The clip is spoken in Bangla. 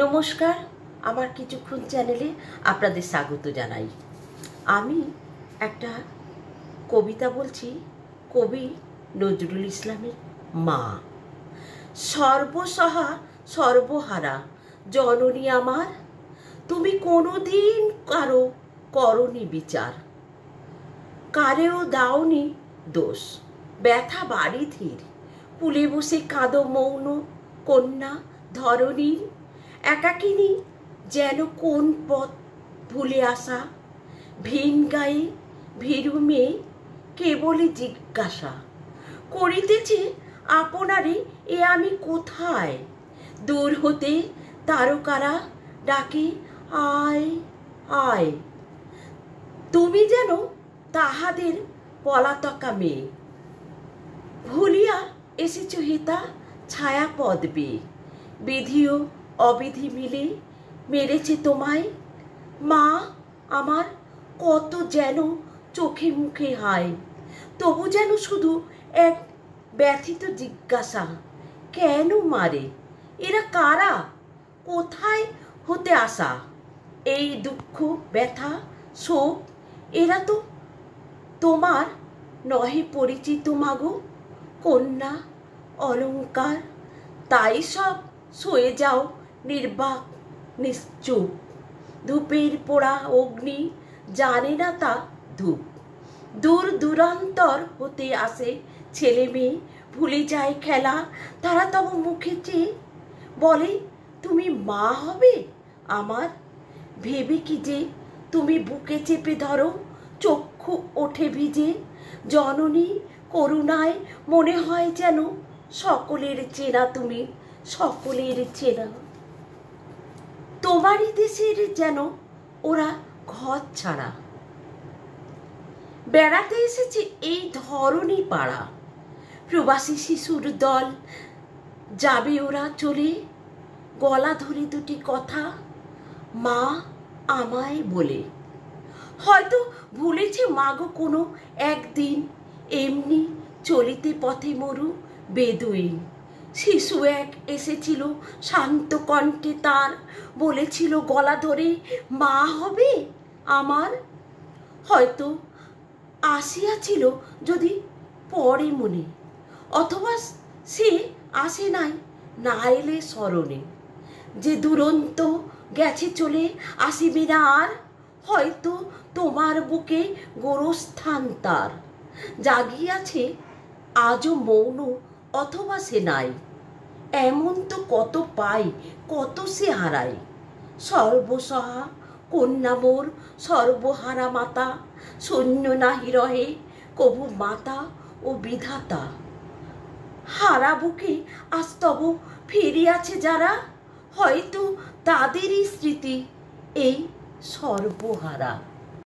নমস্কার, আমার কিছুক্ষণ চ্যানেলে আপনাদের স্বাগত জানাই। আমি একটা কবিতা বলছি, কবি নজরুল ইসলামের মা। সর্বসহা সর্বহারা জননী আমার, তুমি কোনোদিন কারো করনি বিচার, কারেও দাওনি দোষ, ব্যথা বাড়ি ধীর, কুলে বসে কাঁদো মৌন কন্যা ধরণীর। একাকিনী যেন কোন পথ ভুলে আসা, ভিন গায়ে ভীরু মেয়ে কেবলই জিজ্ঞাসা করিতেছে আপনারে, এ আমি কোথায়? দূর হতে তারকারা ডাকে আয় আয়, তুমি যেন তাহাদের পলাতকা মেয়ে, ভুলিয়া এসেছ হেতা ছায়া পদবে, বিধি ও অবিধি মিলে মেরেছে তোমায়। মা আমার কত যেন চোখে মুখে হায়, তবু যেন শুধু এক ব্যথিত জিজ্ঞাসা, কেন মারে? এরা কারা? কোথায় হতে আসা? এই দুঃখ ব্যথা শোক, এরা তো তোমার নহে পরিচিত মাগো কন্যা অলঙ্কার। তাই সব সয়ে যাও নির্বাক নিশ্চুপ, ধূপের পোড়া অগ্নি জানে না তা ধূপ। দূর দূরান্তর হতে আসে ছেলে মেয়ে, ভুলে যায় খেলা, তারা তব মুখে চেয়ে বলে তুমি মা হবে আমার। ভেবে কি যে তুমি বুকে চেপে ধরো, চক্ষু ওঠে ভিজে, জননী করুণায় মনে হয় যেন সকলের চেনা তুমি, সকলের চেনা। তোমারই দেশের যেন ওরা ঘর ছাড়া, বেড়াতে এসেছে এই ধরনী পাড়া। প্রবাসী শিশুর দল যাবে ওরা চলে, গলা ধরে দুটি কথা মা আমায় বলে। হয়তো ভুলেছে মাগো কোনো একদিন, এমনি চলিতে পথে মরু বেদুইন শিশু এক এসেছিল শান্ত কণ্ঠে, তার বলেছিল গলা ধরে মা হবে আমার। হয়তো আসিয়াছিল যদি পরে মনে, অথবা সে আসে নাই না এলে স্মরণে, যে দুরন্ত গেছে চলে আসিবে না আর। হয়তো তোমার বুকে গোরস্থান তার জাগিয়াছে আজও মৌন, অথবা সে নাই। এমন তো কত পাই, কত সে হারাই। সর্বসহা কন্যা মোর সর্বহারা মাতা, শূন্য নাহি রহে কভু মাতা ও বিধাতা। হারা বুকে আজ তব ফিরিয়াছে যারা, হয়তো তাদেরই স্মৃতি এই সর্বহারা।